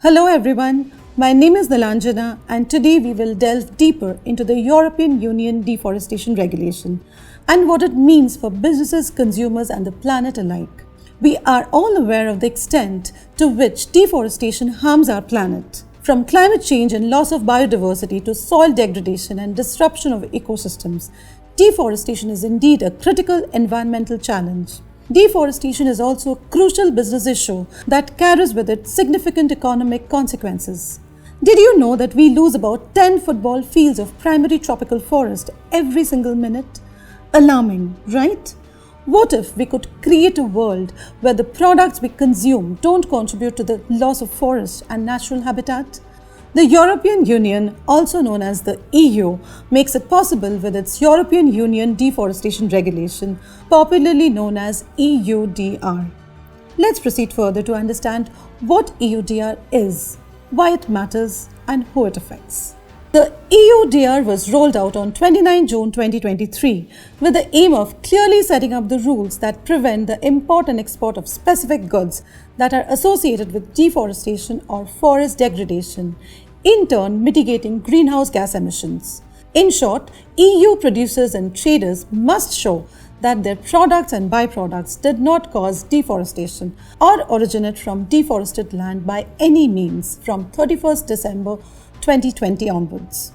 Hello everyone, my name is Nilanjana and today we will delve deeper into the European Union Deforestation Regulation and what it means for businesses, consumers and the planet alike. We are all aware of the extent to which deforestation harms our planet. From climate change and loss of biodiversity to soil degradation and disruption of ecosystems, deforestation is indeed a critical environmental challenge. Deforestation is also a crucial business issue that carries with it significant economic consequences. Did you know that we lose about 10 football fields of primary tropical forest every single minute? Alarming, right? What if we could create a world where the products we consume don't contribute to the loss of forest and natural habitat? The European Union, also known as the EU, makes it possible with its European Union Deforestation Regulation, popularly known as EUDR. Let's proceed further to understand what EUDR is, why it matters, and who it affects. The EUDR was rolled out on 29 June 2023 with the aim of clearly setting up the rules that prevent the import and export of specific goods that are associated with deforestation or forest degradation, in turn mitigating greenhouse gas emissions. In short, EU producers and traders must show that their products and byproducts did not cause deforestation or originate from deforested land by any means from 31st December 2020 onwards.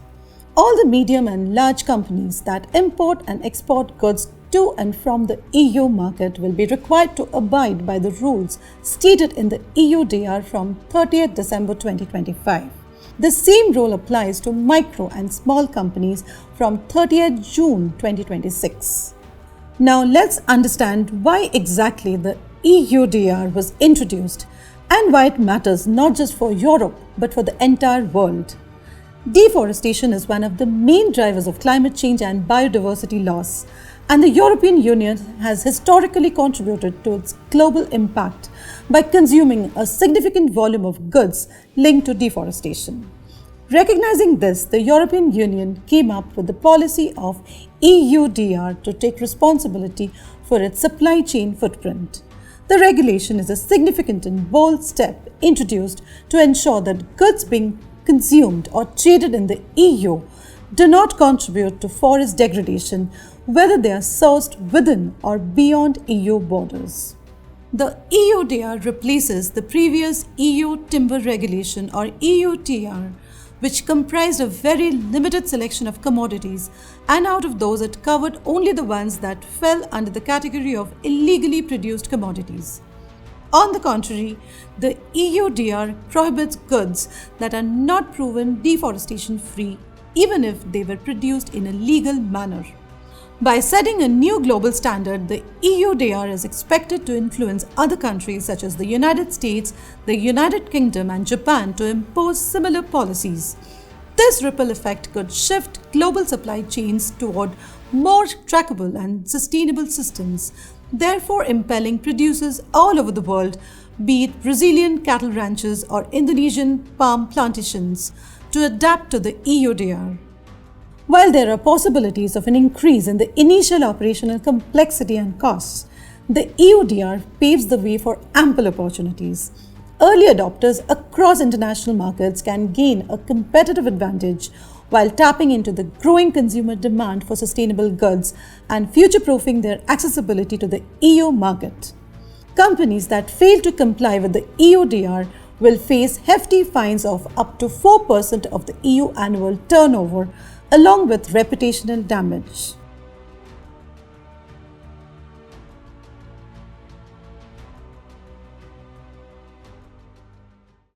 All the medium and large companies that import and export goods to and from the EU market will be required to abide by the rules stated in the EUDR from 30th December 2025. The same rule applies to micro and small companies from 30th June 2026. Now let's understand why exactly the EUDR was introduced and why it matters not just for Europe but for the entire world. Deforestation is one of the main drivers of climate change and biodiversity loss, and the European Union has historically contributed to its global impact by consuming a significant volume of goods linked to deforestation. Recognizing this, the European Union came up with the policy of EUDR to take responsibility for its supply chain footprint. The regulation is a significant and bold step introduced to ensure that goods being consumed or traded in the EU do not contribute to forest degradation, whether they are sourced within or beyond EU borders. The EUDR replaces the previous EU Timber Regulation or EUTR, which comprised a very limited selection of commodities, and out of those it covered only the ones that fell under the category of illegally produced commodities. On the contrary, the EUDR prohibits goods that are not proven deforestation-free even if they were produced in a legal manner. By setting a new global standard, the EUDR is expected to influence other countries such as the United States, the United Kingdom and Japan to impose similar policies. This ripple effect could shift global supply chains toward more trackable and sustainable systems, therefore impelling producers all over the world, be it Brazilian cattle ranchers or Indonesian palm plantations, to adapt to the EUDR. While there are possibilities of an increase in the initial operational complexity and costs, the EUDR paves the way for ample opportunities. Early adopters across international markets can gain a competitive advantage while tapping into the growing consumer demand for sustainable goods and future-proofing their accessibility to the EU market. Companies that fail to comply with the EUDR will face hefty fines of up to 4% of the EU annual turnover, along with reputational damage.